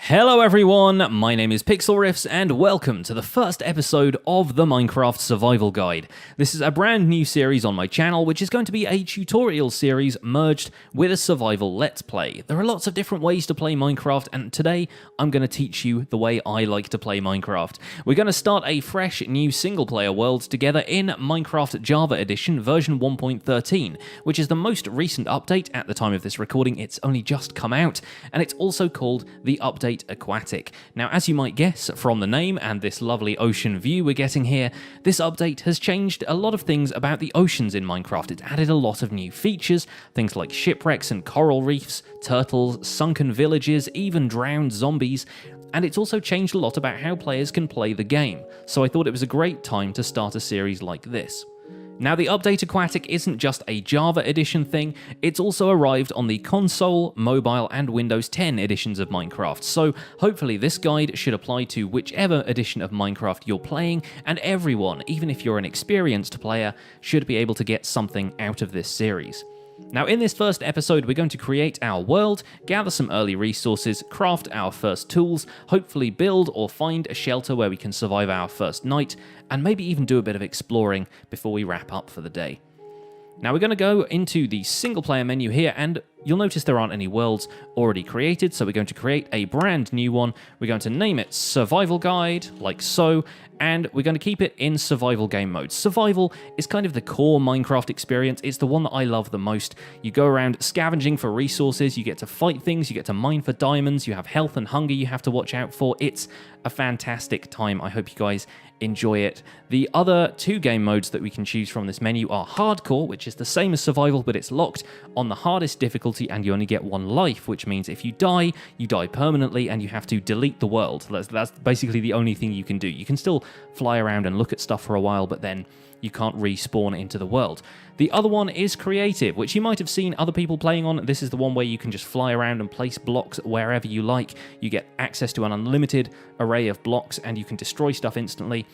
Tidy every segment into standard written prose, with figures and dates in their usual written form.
Hello everyone, my name is Pixel Riffs and welcome to the first episode of the Minecraft Survival Guide. This is a brand new series on my channel which is going to be a tutorial series merged with a survival let's play. There are lots of different ways to play Minecraft and today I'm going to teach you the way I like to play Minecraft. We're going to start a fresh new single player world together in Minecraft Java Edition version 1.13, which is the most recent update at the time of this recording. It's only just come out and it's also called the Update Aquatic. Now, as you might guess from the name and this lovely ocean view we're getting here, this update has changed a lot of things about the oceans in Minecraft. It's added a lot of new features, things like shipwrecks and coral reefs, turtles, sunken villages, even drowned zombies, and it's also changed a lot about how players can play the game. So I thought it was a great time to start a series like this. Now, the Update Aquatic isn't just a Java edition thing, it's also arrived on the console, mobile, and Windows 10 editions of Minecraft, so hopefully this guide should apply to whichever edition of Minecraft you're playing, and everyone, even if you're an experienced player, should be able to get something out of this series. Now, in this first episode, we're going to create our world, gather some early resources, craft our first tools, hopefully build or find a shelter where we can survive our first night, and maybe even do a bit of exploring before we wrap up for the day. Now, we're going to go into the single player menu here, and you'll notice there aren't any worlds already created, so we're going to create a brand new one. We're going to name it Survival Guide, like so, and we're going to keep it in survival game mode. Survival is kind of the core Minecraft experience. It's the one that I love the most. You go around scavenging for resources, you get to fight things, you get to mine for diamonds, you have health and hunger you have to watch out for. It's a fantastic time. I hope you guys enjoy it. The other two game modes that we can choose from this menu are Hardcore, which is the same as Survival, but it's locked on the hardest difficulty and you only get one life, which means if you die permanently and you have to delete the world. That's basically the only thing you can do. You can still fly around and look at stuff for a while, but then you can't respawn into the world. The other one is Creative, which you might have seen other people playing on. This is the one where you can just fly around and place blocks wherever you like. You get access to an unlimited array of blocks and you can destroy stuff instantly.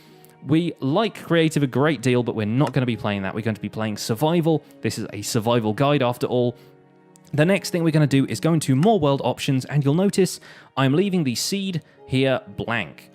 We like Creative a great deal, but we're not going to be playing that. We're going to be playing Survival. This is a survival guide after all. The next thing we're going to do is go into more world options, and you'll notice I'm leaving the seed here blank.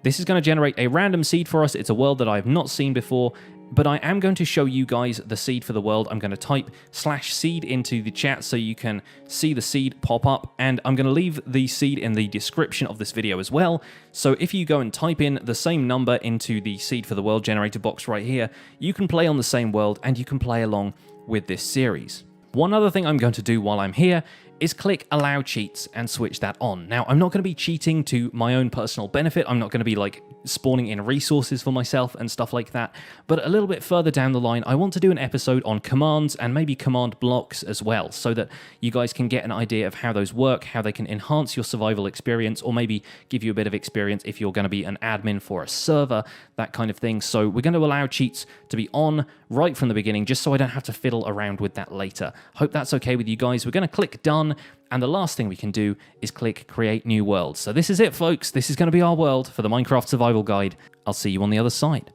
This is going to generate a random seed for us. It's a world that I've not seen before, but I am going to show you guys the seed for the world. I'm going to type /seed into the chat so you can see the seed pop up, and I'm going to leave the seed in the description of this video as well. So if you go and type in the same number into the seed for the world generator box right here, you can play on the same world and you can play along with this series. One other thing I'm going to do while I'm here is click Allow Cheats and switch that on. Now, I'm not going to be cheating to my own personal benefit. I'm not going to be like spawning in resources for myself and stuff like that. But a little bit further down the line, I want to do an episode on commands and maybe command blocks as well, so that you guys can get an idea of how those work, how they can enhance your survival experience, or maybe give you a bit of experience if you're going to be an admin for a server, that kind of thing. So we're going to allow cheats to be on right from the beginning, just so I don't have to fiddle around with that later. Hope that's okay with you guys. We're going to click Done. And the last thing we can do is click Create New World. So this is it, folks. This is going to be our world for the Minecraft Survival Guide. I'll see you on the other side.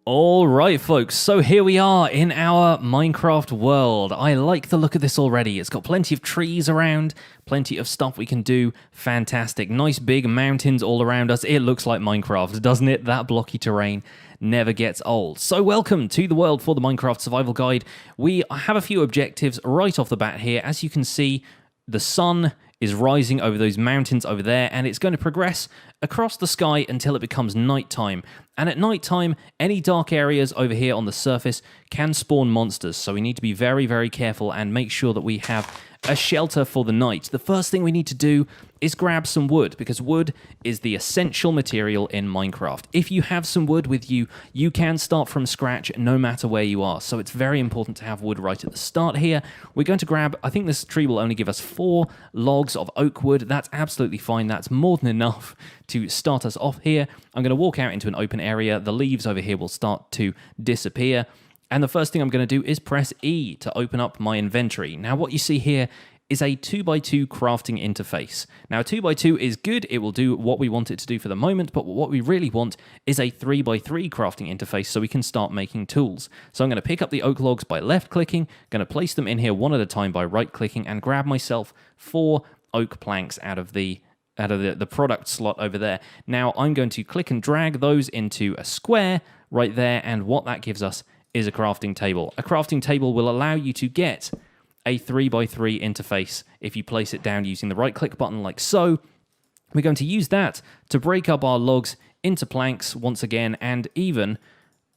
Alright folks, so here we are in our Minecraft world. I like the look of this already. It's got plenty of trees around, plenty of stuff we can do. Fantastic. Nice big mountains all around us. It looks like Minecraft, doesn't it? That blocky terrain never gets old. So welcome to the world for the Minecraft Survival Guide. We have a few objectives right off the bat here. As you can see, the sun is rising over those mountains over there, and it's going to progress across the sky until it becomes nighttime. And at nighttime, any dark areas over here on the surface can spawn monsters, so we need to be very, very careful and make sure that we have a shelter for the night. The first thing we need to do is grab some wood, because wood is the essential material in Minecraft. If you have some wood with you, you can start from scratch no matter where you are, so it's very important to have wood right at the start here. We're going to grab, I think this tree will only give us 4 logs of oak wood. That's absolutely fine. That's more than enough to start us off here. I'm going to walk out into an open area. The leaves over here will start to disappear. And the first thing I'm going to do is press E to open up my inventory. Now what you see here is a 2x2 crafting interface. Now, a 2x2 is good, it will do what we want it to do for the moment, but what we really want is a 3x3 crafting interface so we can start making tools. So I'm going to pick up the oak logs by left-clicking, going to place them in here one at a time by right-clicking, and grab myself 4 oak planks out of the product slot over there. Now, I'm going to click and drag those into a square right there, and what that gives us is a crafting table. A crafting table will allow you to get a 3x3 interface if you place it down using the right-click button like so. We're going to use that to break up our logs into planks once again, and even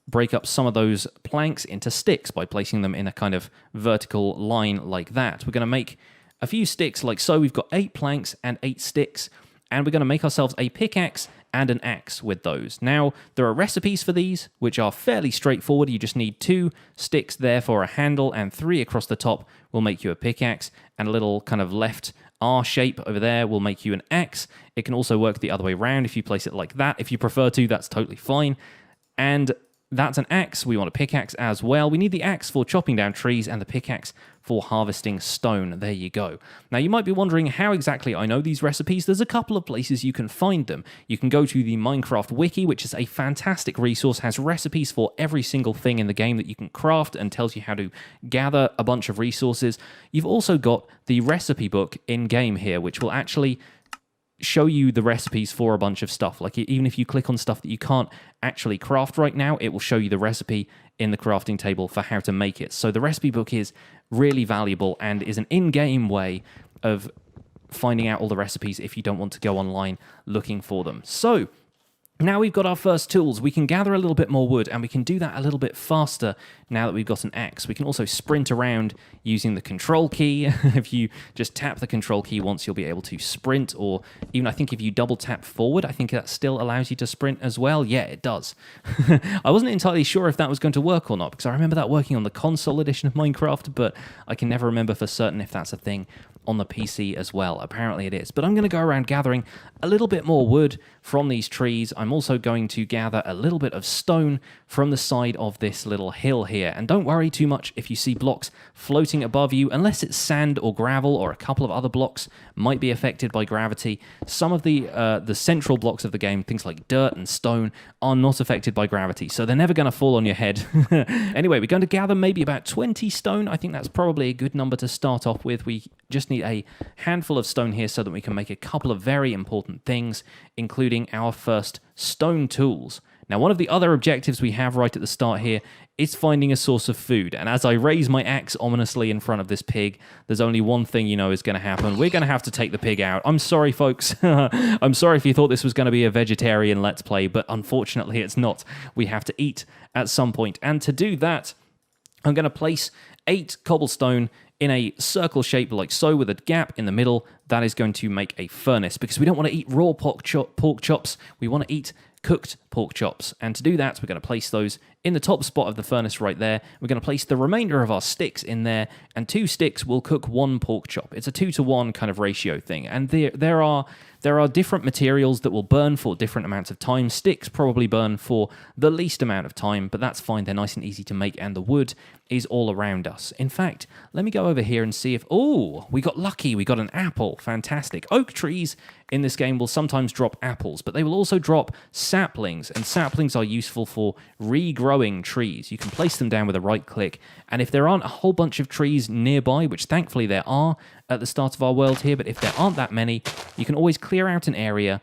break up some of those planks into sticks by placing them in a kind of vertical line like that. We're going to make a few sticks like so. We've got 8 planks and 8 sticks, and we're going to make ourselves a pickaxe and an axe with those. Now, there are recipes for these, which are fairly straightforward. You just need 2 sticks there for a handle, and 3 across the top will make you a pickaxe, and a little kind of left R shape over there will make you an axe. It can also work the other way around if you place it like that. If you prefer to, that's totally fine. And that's an axe. We want a pickaxe as well. We need the axe for chopping down trees and the pickaxe for harvesting stone. There you go. Now, you might be wondering how exactly I know these recipes. There's a couple of places you can find them. You can go to the Minecraft Wiki, which is a fantastic resource, has recipes for every single thing in the game that you can craft and tells you how to gather a bunch of resources. You've also got the recipe book in-game here, which will actually show you the recipes for a bunch of stuff. Like, even if you click on stuff that you can't actually craft right now, it will show you the recipe in the crafting table for how to make it. So the recipe book is really valuable and is an in-game way of finding out all the recipes if you don't want to go online looking for them. So now we've got our first tools. We can gather a little bit more wood, and we can do that a little bit faster now that we've got an axe. We can also sprint around using the control key. If you just tap the control key once, you'll be able to sprint, or even I think if you double tap forward, I think that still allows you to sprint as well. Yeah, it does. I wasn't entirely sure if that was going to work or not, because I remember that working on the console edition of Minecraft, but I can never remember for certain if that's a thing on the PC as well. Apparently it is. But I'm going to go around gathering a little bit more wood from these trees. I'm also going to gather a little bit of stone from the side of this little hill here. And don't worry too much if you see blocks floating above you, unless it's sand or gravel, or a couple of other blocks might be affected by gravity. Some of the central blocks of the game, things like dirt and stone, are not affected by gravity, so they're never going to fall on your head. Anyway, we're going to gather maybe about 20 stone. I think that's probably a good number to start off with. We just need a handful of stone here so that we can make a couple of very important things, including our first stone tools. Now, one of the other objectives we have right at the start here is finding a source of food. And as I raise my axe ominously in front of this pig, there's only one thing you know is going to happen. We're going to have to take the pig out. I'm sorry, folks. I'm sorry if you thought this was going to be a vegetarian Let's Play, but unfortunately it's not. We have to eat at some point. And to do that, I'm going to place 8 cobblestone in a circle shape like so, with a gap in the middle. That is going to make a furnace, because we don't want to eat raw pork chops. We want to eat cooked pork chops. And to do that, we're going to place those in the top spot of the furnace right there. We're going to place the remainder of our sticks in there, and 2 sticks will cook 1 pork chop. It's a 2-to-1 kind of ratio thing. And there are different materials that will burn for different amounts of time. Sticks probably burn for the least amount of time, but that's fine. They're nice and easy to make, and the wood is all around us. In fact, let me go over here and see if... Oh, we got lucky. We got an apple. Fantastic. Oak trees in this game will sometimes drop apples, but they will also drop saplings, and saplings are useful for regrowing trees. You can place them down with a right click, and if there aren't a whole bunch of trees nearby, which thankfully there are at the start of our world here, but if there aren't that many, you can always clear out an area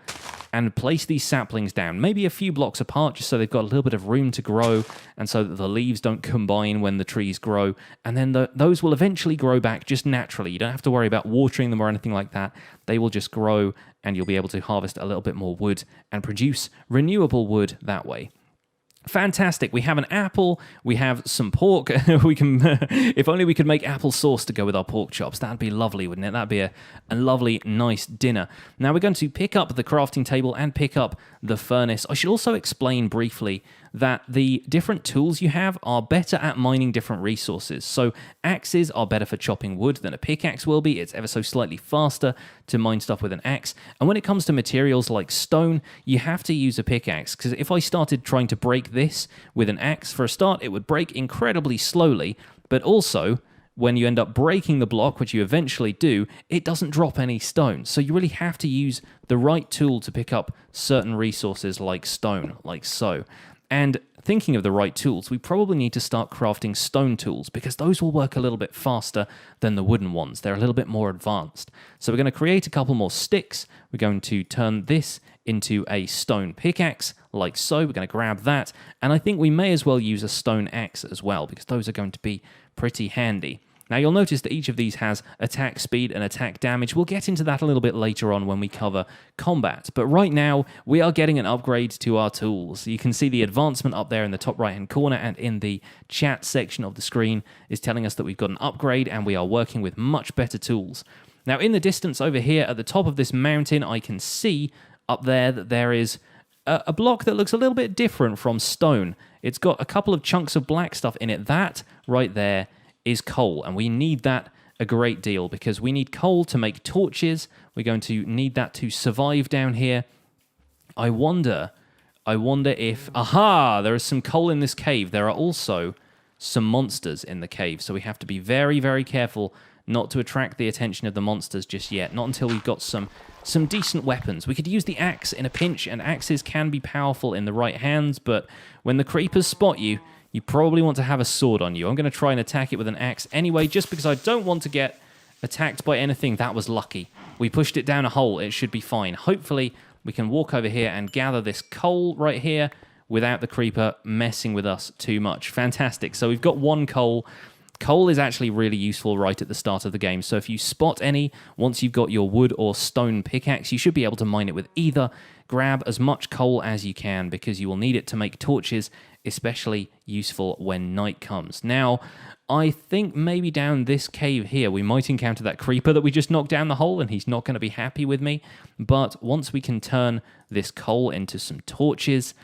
and place these saplings down, maybe a few blocks apart, just so they've got a little bit of room to grow, and so that the leaves don't combine when the trees grow, and then those will eventually grow back just naturally. You don't have to worry about watering them or anything like that. They will just grow, and you'll be able to harvest a little bit more wood and produce renewable wood that way. Fantastic. We have an apple. We have some pork. We can, if only we could make apple sauce to go with our pork chops. That'd be lovely, wouldn't it? That'd be a lovely, nice dinner. Now we're going to pick up the crafting table and pick up the furnace. I should also explain briefly that the different tools you have are better at mining different resources. So axes are better for chopping wood than a pickaxe will be. It's ever so slightly faster to mine stuff with an axe. And when it comes to materials like stone, you have to use a pickaxe, because if I started trying to break this with an axe, for a start, it would break incredibly slowly, but also when you end up breaking the block, which you eventually do, it doesn't drop any stone. So you really have to use the right tool to pick up certain resources like stone, like so. And thinking of the right tools, we probably need to start crafting stone tools because those will work a little bit faster than the wooden ones. They're a little bit more advanced. So we're going to create a couple more sticks. We're going to turn this into a stone pickaxe, like so. We're going to grab that. And I think we may as well use a stone axe as well because those are going to be pretty handy. Now you'll notice that each of these has attack speed and attack damage. We'll get into that a little bit later on when we cover combat. But right now, we are getting an upgrade to our tools. You can see the advancement up there in the top right-hand corner and in the chat section of the screen is telling us that we've got an upgrade and we are working with much better tools. Now in the distance over here at the top of this mountain, I can see up there that there is a block that looks a little bit different from stone. It's got a couple of chunks of black stuff in it. That right there is coal, and we need that a great deal because we need coal to make torches. We're going to need that to survive down here. I wonder if... Aha! There is some coal in this cave. There are also some monsters in the cave, so we have to be very, very careful not to attract the attention of the monsters just yet. Not until we've got some decent weapons. We could use the axe in a pinch, and axes can be powerful in the right hands, but when the creepers spot you, you probably want to have a sword on you. I'm going to try and attack it with an axe anyway, just because I don't want to get attacked by anything. That was lucky. We pushed it down a hole. It should be fine. Hopefully, we can walk over here and gather this coal right here without the creeper messing with us too much. Fantastic. So we've got one coal. Coal is actually really useful right at the start of the game. So if you spot any, once you've got your wood or stone pickaxe, you should be able to mine it with either. Grab as much coal as you can because you will need it to make torches, especially useful when night comes. Now, I think maybe down this cave here, we might encounter that creeper that we just knocked down the hole, and he's not going to be happy with me. But once we can turn this coal into some torches,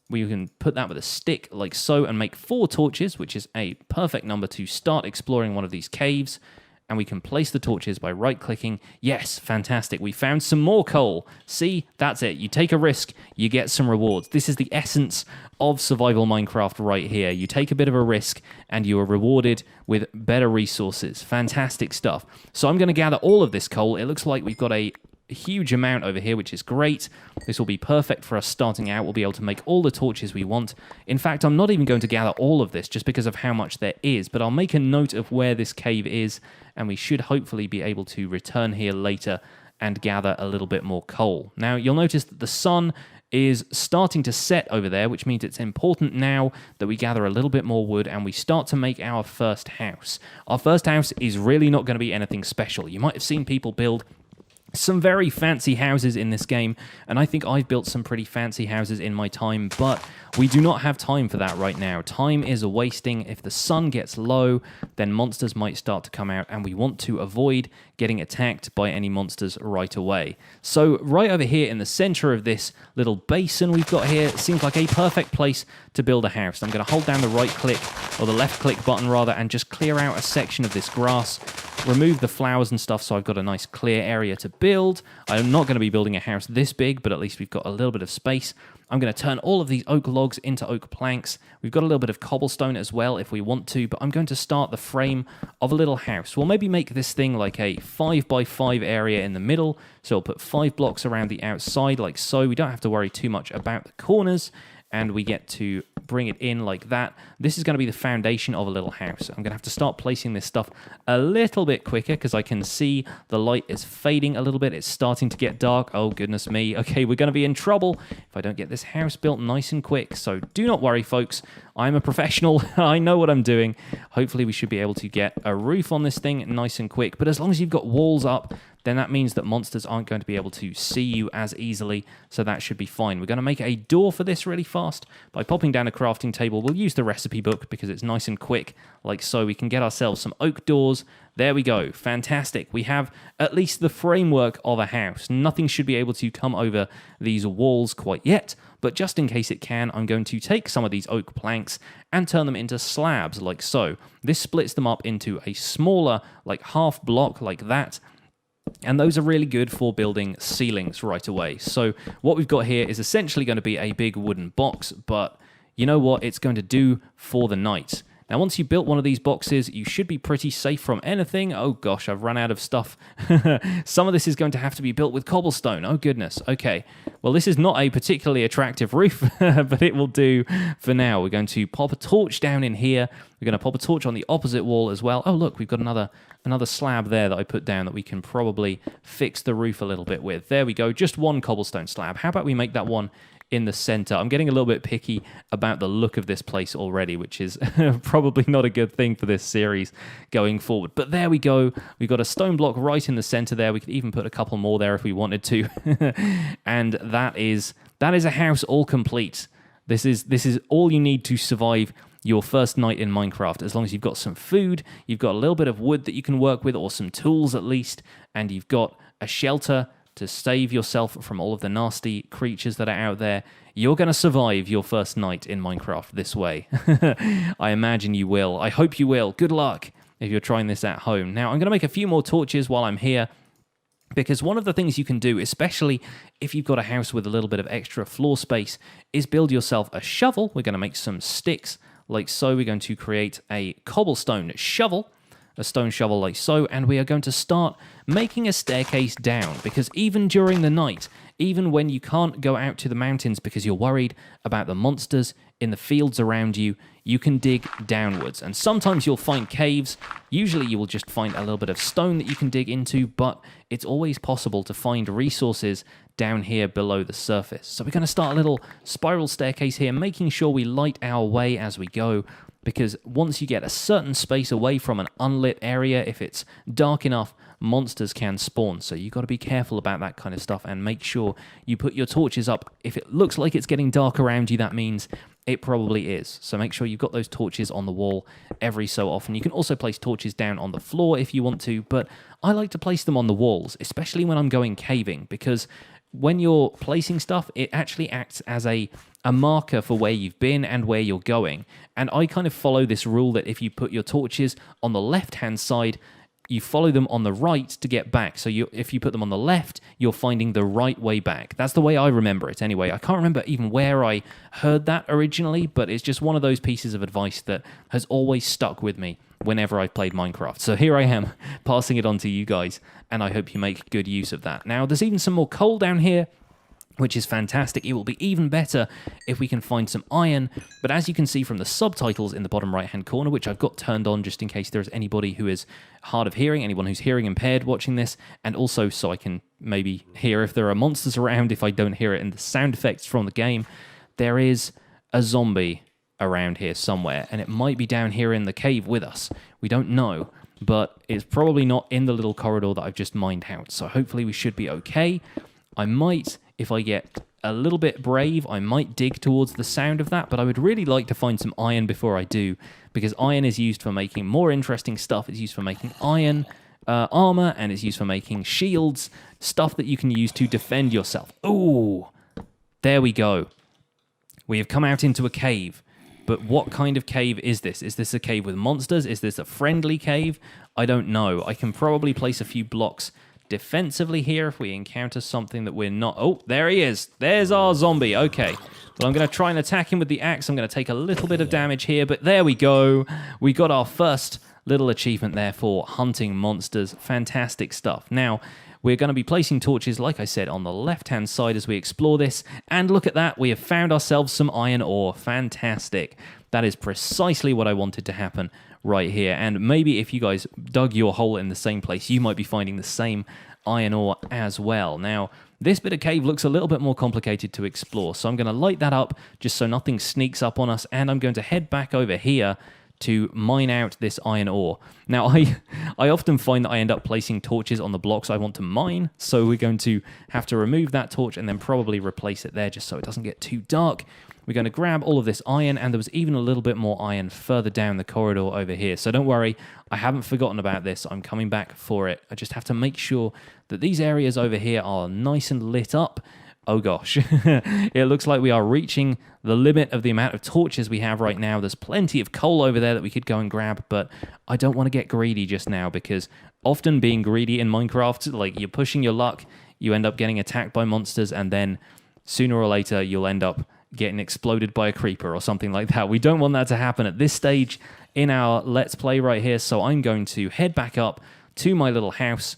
we can put that with a stick like so and make 4 torches, which is a perfect number to start exploring one of these caves. And we can place the torches by right-clicking. Yes, fantastic. We found some more coal. See, that's it. You take a risk, you get some rewards. This is the essence of survival Minecraft right here. You take a bit of a risk, and you are rewarded with better resources. Fantastic stuff. So I'm going to gather all of this coal. It looks like we've got a huge amount over here, which is great. This will be perfect for us starting out. We'll be able to make all the torches we want. In fact, I'm not even going to gather all of this just because of how much there is, but I'll make a note of where this cave is, and we should hopefully be able to return here later and gather a little bit more coal. Now, you'll notice that the sun is starting to set over there, which means it's important now that we gather a little bit more wood and we start to make our first house. Our first house is really not going to be anything special. You might have seen people build some very fancy houses in this game, and I think I've built some pretty fancy houses in my time, but we do not have time for that right now. Time is a wasting. If the sun gets low, then monsters might start to come out, and we want to avoid getting attacked by any monsters right away. So right over here in the center of this little basin we've got here, it seems like a perfect place to build a house. I'm going to hold down the right click, or the left click button rather, and just clear out a section of this grass. Remove the flowers and stuff so I've got a nice clear area to build. I'm not going to be building a house this big, but at least we've got a little bit of space. I'm going to turn all of these oak logs into oak planks. We've got a little bit of cobblestone as well if we want to, but I'm going to start the frame of a little house. We'll maybe make this thing like a 5x5 area in the middle, so we'll put 5 blocks around the outside like so. We don't have to worry too much about the corners, and we get to bring it in like that. This is going to be the foundation of a little house. I'm going to have to start placing this stuff a little bit quicker because I can see the light is fading a little bit. It's starting to get dark. Oh, goodness me. Okay, we're going to be in trouble if I don't get this house built nice and quick. So do not worry, folks. I'm a professional. I know what I'm doing. Hopefully we should be able to get a roof on this thing nice and quick. But as long as you've got walls up, then that means that monsters aren't going to be able to see you as easily, so that should be fine. We're going to make a door for this really fast by popping down a crafting table. We'll use the recipe book because it's nice and quick, like so. We can get ourselves some oak doors. There we go. Fantastic. We have at least the framework of a house. Nothing should be able to come over these walls quite yet, but just in case it can, I'm going to take some of these oak planks and turn them into slabs, like so. This splits them up into a smaller, like half block like that, and those are really good for building ceilings right away. So what we've got here is essentially going to be a big wooden box, but you know what? It's going to do for the night. Now, once you've built one of these boxes, you should be pretty safe from anything. Oh gosh, I've run out of stuff. Some of this is going to have to be built with cobblestone. Oh goodness. Okay. Well, this is not a particularly attractive roof, but it will do for now. We're going to pop a torch down in here. We're going to pop a torch on the opposite wall as well. Oh, look, we've got another slab there that I put down that we can probably fix the roof a little bit with. There we go. Just one cobblestone slab. How about we make that one in the center? I'm getting a little bit picky about the look of this place already, which is probably not a good thing for this series going forward. But there we go. We've got a stone block right in the center there. We could even put a couple more there if we wanted to. And that is a house all complete. This is all you need to survive your first night in Minecraft. As long as you've got some food, you've got a little bit of wood that you can work with, or some tools at least, and you've got a shelter to save yourself from all of the nasty creatures that are out there, you're going to survive your first night in Minecraft this way. I imagine you will. I hope you will. Good luck if you're trying this at home. Now, I'm going to make a few more torches while I'm here, because one of the things you can do, especially if you've got a house with a little bit of extra floor space, is build yourself a shovel. We're going to make some sticks like so. We're going to create a cobblestone shovel, a stone shovel like so, and we are going to start making a staircase down, because even during the night, even when you can't go out to the mountains because you're worried about the monsters in the fields around you, you can dig downwards. And sometimes you'll find caves. Usually you will just find a little bit of stone that you can dig into, but it's always possible to find resources down here below the surface. So we're going to start a little spiral staircase here, making sure we light our way as we go, because once you get a certain space away from an unlit area, if it's dark enough, monsters can spawn. So you've got to be careful about that kind of stuff and make sure you put your torches up. If it looks like it's getting dark around you, that means it probably is. So make sure you've got those torches on the wall every so often. You can also place torches down on the floor if you want to, but I like to place them on the walls, especially when I'm going caving, because when you're placing stuff, it actually acts as a marker for where you've been and where you're going. And I kind of follow this rule that if you put your torches on the left-hand side, you follow them on the right to get back. So if you put them on the left, you're finding the right way back. That's the way I remember it anyway. I can't remember even where I heard that originally, but it's just one of those pieces of advice that has always stuck with me whenever I've played Minecraft. So here I am, passing it on to you guys, and I hope you make good use of that. Now, there's even some more coal down here, which is fantastic. It will be even better if we can find some iron, but as you can see from the subtitles in the bottom right-hand corner, which I've got turned on just in case there's anybody who is hard of hearing, anyone who's hearing impaired watching this, and also so I can maybe hear if there are monsters around if I don't hear it in the sound effects from the game, there is a zombie around here somewhere, and it might be down here in the cave with us. We don't know, but it's probably not in the little corridor that I've just mined out, so hopefully we should be okay. I might, if I get a little bit brave, I might dig towards the sound of that, but I would really like to find some iron before I do, because iron is used for making more interesting stuff. It's used for making iron armor, and it's used for making shields, stuff that you can use to defend yourself. Ooh, there we go. We have come out into a cave, but what kind of cave is this? Is this a cave with monsters? Is this a friendly cave? I don't know. I can probably place a few blocks defensively here if we encounter something that we're not... Oh, there he is. There's our zombie. Okay. Well, I'm going to try and attack him with the axe. I'm going to take a little bit of damage here, but there we go. We got our first little achievement there for hunting monsters. Fantastic stuff. Now, we're going to be placing torches, like I said, on the left-hand side as we explore this. And look at that. We have found ourselves some iron ore. Fantastic. That is precisely what I wanted to happen right here. And maybe if you guys dug your hole in the same place, you might be finding the same iron ore as well. Now, this bit of cave looks a little bit more complicated to explore, so I'm going to light that up just so nothing sneaks up on us, and I'm going to head back over here to mine out this iron ore. Now, I often find that I end up placing torches on the blocks I want to mine, so we're going to have to remove that torch and then probably replace it there just so it doesn't get too dark. We're going to grab all of this iron, and there was even a little bit more iron further down the corridor over here. So don't worry, I haven't forgotten about this. I'm coming back for it. I just have to make sure that these areas over here are nice and lit up. Oh gosh, it looks like we are reaching the limit of the amount of torches we have right now. There's plenty of coal over there that we could go and grab, but I don't want to get greedy just now, because often being greedy in Minecraft, like you're pushing your luck, you end up getting attacked by monsters, and then sooner or later you'll end up getting exploded by a creeper or something like that. We don't want that to happen at this stage in our Let's Play right here, so I'm going to head back up to my little house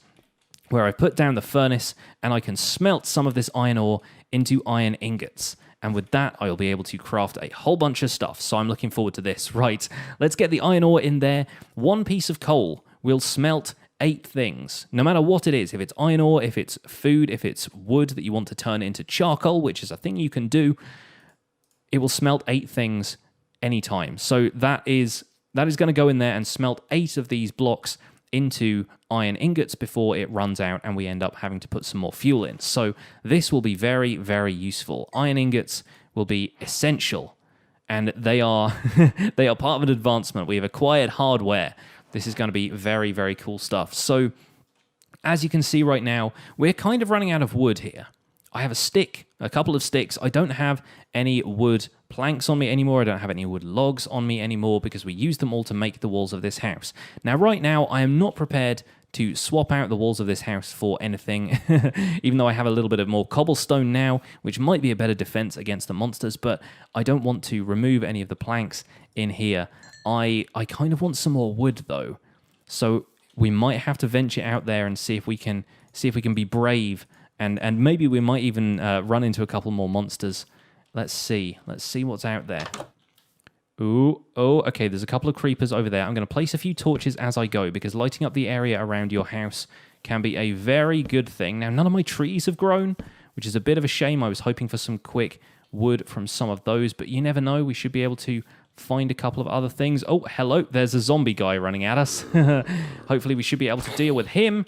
where I put down the furnace, and I can smelt some of this iron ore into iron ingots. And with that, I'll be able to craft a whole bunch of stuff, so I'm looking forward to this. Right, let's get the iron ore in there. One piece of coal will smelt 8 things, no matter what it is. If it's iron ore, if it's food, if it's wood that you want to turn into charcoal, which is a thing you can do, it will smelt 8 things anytime. So that is going to go in there and smelt 8 of these blocks into iron ingots before it runs out and we end up having to put some more fuel in. So this will be very, very useful. Iron ingots will be essential, and they are they are part of an advancement. We have acquired hardware. This is going to be very, very cool stuff. So as you can see right now, we're kind of running out of wood here. I have a couple of sticks. I don't have any wood planks on me anymore. I don't have any wood logs on me anymore because we used them all to make the walls of this house. Now, right now, I am not prepared to swap out the walls of this house for anything, even though I have a little bit of more cobblestone now, which might be a better defense against the monsters, but I don't want to remove any of the planks in here. I kind of want some more wood, though, so we might have to venture out there and see if we can be brave. And maybe we might even run into a couple more monsters. Let's see. Let's see what's out there. Ooh, oh, okay, there's a couple of creepers over there. I'm going to place a few torches as I go, because lighting up the area around your house can be a very good thing. Now, none of my trees have grown, which is a bit of a shame. I was hoping for some quick wood from some of those, but you never know. We should be able to find a couple of other things. Oh, hello, there's a zombie guy running at us. Hopefully we should be able to deal with him.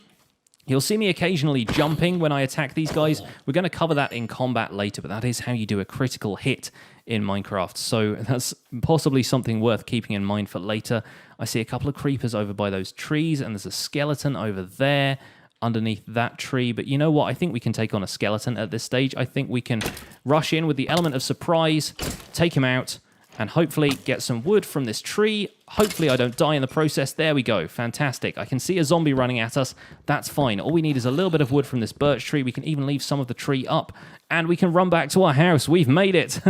You'll see me occasionally jumping when I attack these guys. We're going to cover that in combat later, but that is how you do a critical hit in Minecraft. So that's possibly something worth keeping in mind for later. I see a couple of creepers over by those trees, and there's a skeleton over there underneath that tree. But you know what? I think we can take on a skeleton at this stage. I think we can rush in with the element of surprise, take him out, and hopefully get some wood from this tree. Hopefully I don't die in the process. There we go. Fantastic. I can see a zombie running at us. That's fine. All we need is a little bit of wood from this birch tree. We can even leave some of the tree up, and we can run back to our house. We've made it.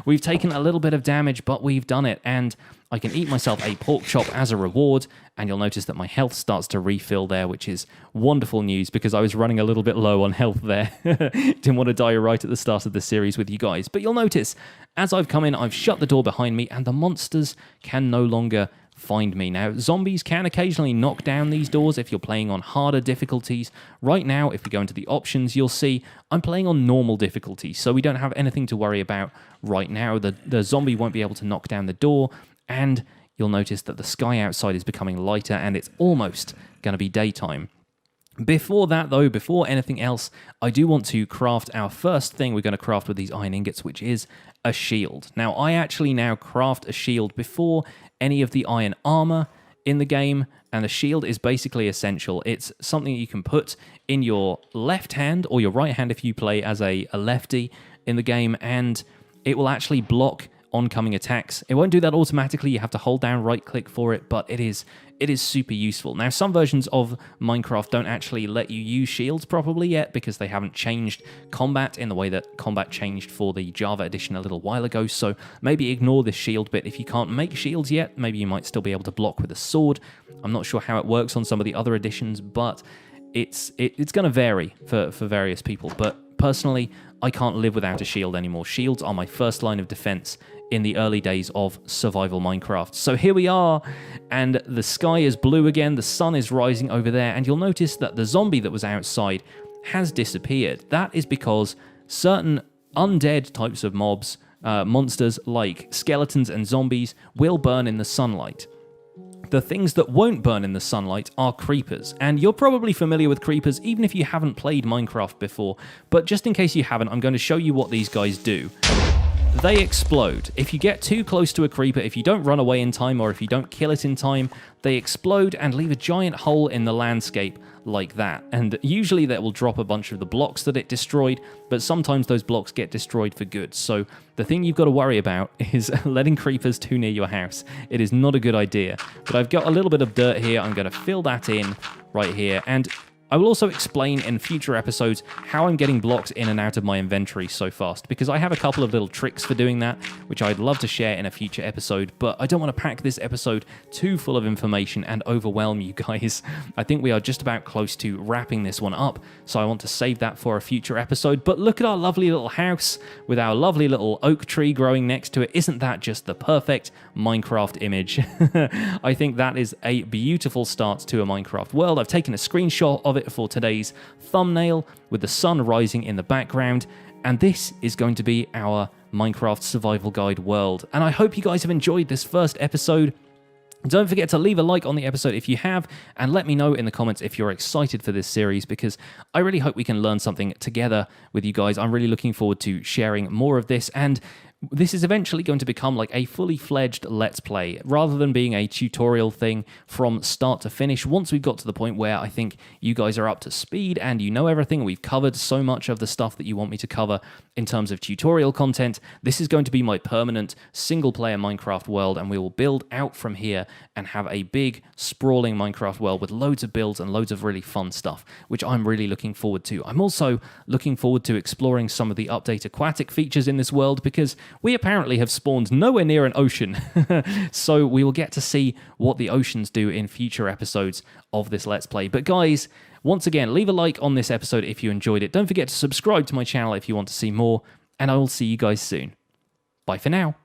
We've taken a little bit of damage, but we've done it. And I can eat myself a pork chop as a reward, and you'll notice that my health starts to refill there, which is wonderful news because I was running a little bit low on health there. Didn't want to die right at the start of the series with you guys. But you'll notice, as I've come in, I've shut the door behind me, and the monsters can no longer find me. Now, zombies can occasionally knock down these doors if you're playing on harder difficulties. Right now, if we go into the options, you'll see I'm playing on normal difficulty, so we don't have anything to worry about right now. The zombie won't be able to knock down the door, and you'll notice that the sky outside is becoming lighter, and it's almost going to be daytime. Before that, though, before anything else, I do want to craft our first thing we're going to craft with these iron ingots, which is a shield. Now, I actually now craft a shield before any of the iron armor in the game, and the shield is basically essential. It's something you can put in your left hand or your right hand if you play as a lefty in the game, and it will actually block oncoming attacks. It won't do that automatically. You have to hold down right click for it, but it is super useful. Now, some versions of Minecraft don't actually let you use shields properly yet because they haven't changed combat in the way that combat changed for the Java edition a little while ago, so maybe ignore this shield bit. If you can't make shields yet, maybe you might still be able to block with a sword. I'm not sure how it works on some of the other editions, but it's going to vary for various people. But personally, I can't live without a shield anymore. Shields are my first line of defense in the early days of survival Minecraft. So here we are, and the sky is blue again, the sun is rising over there, and you'll notice that the zombie that was outside has disappeared. That is because certain undead types of mobs, monsters like skeletons and zombies, will burn in the sunlight. The things that won't burn in the sunlight are creepers, and you're probably familiar with creepers even if you haven't played Minecraft before, but just in case you haven't, I'm going to show you what these guys do. They explode. If you get too close to a creeper, if you don't run away in time, or if you don't kill it in time, they explode and leave a giant hole in the landscape like that. And usually that will drop a bunch of the blocks that it destroyed, but sometimes those blocks get destroyed for good. So the thing you've got to worry about is letting creepers too near your house. It is not a good idea. But I've got a little bit of dirt here. I'm going to fill that in right here. And I will also explain in future episodes how I'm getting blocks in and out of my inventory so fast, because I have a couple of little tricks for doing that, which I'd love to share in a future episode, but I don't want to pack this episode too full of information and overwhelm you guys. I think we are just about close to wrapping this one up, so I want to save that for a future episode. But look at our lovely little house with our lovely little oak tree growing next to it. Isn't that just the perfect Minecraft image? I think that is a beautiful start to a Minecraft world. I've taken a screenshot of it for today's thumbnail with the sun rising in the background, and this is going to be our Minecraft Survival Guide world. And I hope you guys have enjoyed this first episode. Don't forget to leave a like on the episode if you have, and let me know in the comments if you're excited for this series, because I really hope we can learn something together with you guys. I'm really looking forward to sharing more of this, and this is eventually going to become like a fully fledged Let's Play, rather than being a tutorial thing from start to finish. Once we've got to the point where I think you guys are up to speed and you know everything, we've covered so much of the stuff that you want me to cover in terms of tutorial content, this is going to be my permanent single-player Minecraft world, and we will build out from here and have a big, sprawling Minecraft world with loads of builds and loads of really fun stuff, which I'm really looking forward to. I'm also looking forward to exploring some of the update aquatic features in this world, because we apparently have spawned nowhere near an ocean, so we will get to see what the oceans do in future episodes of this Let's Play. But guys, once again, leave a like on this episode if you enjoyed it. Don't forget to subscribe to my channel if you want to see more, and I will see you guys soon. Bye for now.